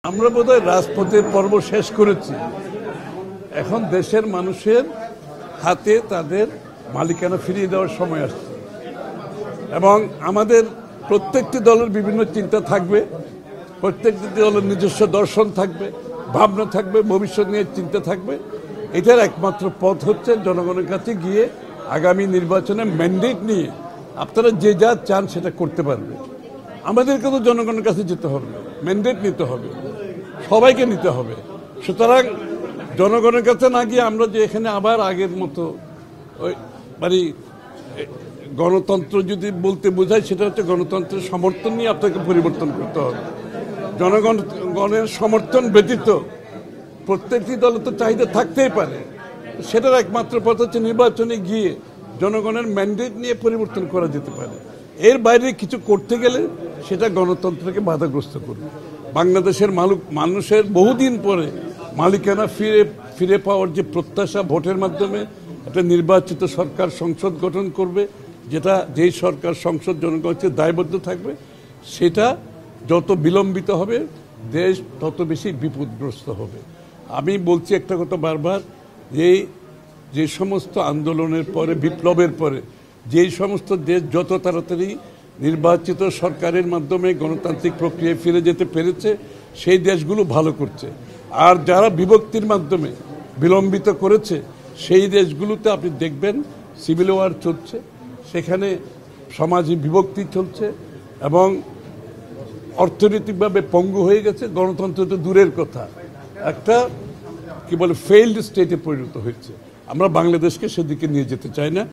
আমরা বোধহয় রাজপথের পর্ব শেষ করেছি। এখন দেশের মানুষের হাতে তাদের মালিকানা ফিরিয়ে দেওয়ার সময় আসছে এবং আমাদের প্রত্যেকটি দলের বিভিন্ন চিন্তা থাকবে, প্রত্যেকটি দলের নিজস্ব দর্শন থাকবে, ভাবনা থাকবে, ভবিষ্যৎ নিয়ে চিন্তা থাকবে। এটার একমাত্র পথ হচ্ছে জনগণের কাছে গিয়ে আগামী নির্বাচনে ম্যান্ডেট নিয়ে আপনারা যে যা চান সেটা করতে পারবে। আমাদেরকে তো জনগণের কাছে যেতে হবে, ম্যান্ডেট নিতে হবে, সবাইকে নিতে হবে। সুতরাং জনগণের কাছে না গিয়ে আমরা যে এখানে আবার আগের মতো ওই মানে গণতন্ত্র যদি বলতে বোঝায়, সেটা হচ্ছে গণতন্ত্রের সমর্থন নিয়ে আপনাকে পরিবর্তন করতে হবে। জনগণের সমর্থন ব্যতীত প্রত্যেকটি দলের তো চাহিদা থাকতেই পারে, সেটার একমাত্র পথ হচ্ছে নির্বাচনে গিয়ে জনগণের ম্যান্ডেট নিয়ে পরিবর্তন করা যেতে পারে। এর বাইরে কিছু করতে গেলে সেটা গণতন্ত্রকে বাধাগ্রস্ত করবে। বাংলাদেশের মানুষের বহুদিন পরে মালিকানা ফিরে পাওয়ার যে প্রত্যাশা, ভোটের মাধ্যমে একটা নির্বাচিত সরকার সংসদ গঠন করবে, যেই সরকার সংসদ জনগণকে দায়বদ্ধ থাকবে, সেটা যত বিলম্বিত হবে দেশ তত বেশি বিপদগ্রস্ত হবে। আমি বলছি একটা কথা বারবার, যে সমস্ত আন্দোলনের পরে, বিপ্লবের পরে যেই সমস্ত দেশ যত তাড়াতাড়ি নির্বাচিত সরকারের মাধ্যমে গণতান্ত্রিক প্রক্রিয়ায় ফিরে যেতে পেরেছে, সেই দেশগুলো ভালো করছে। আর যারা বিভক্তির মাধ্যমে বিলম্বিত করেছে, সেই দেশগুলোতে আপনি দেখবেন সিভিল ওয়ার চলছে, সেখানে সমাজে বিভক্তি চলছে এবং অর্থনৈতিকভাবে পঙ্গু হয়ে গেছে। গণতন্ত্র তো দূরের কথা, একটা কি বলে ফেইল্ড স্টেটে পরিণত হয়েছে। আমরা বাংলাদেশকে সেদিকে নিয়ে যেতে চাই না।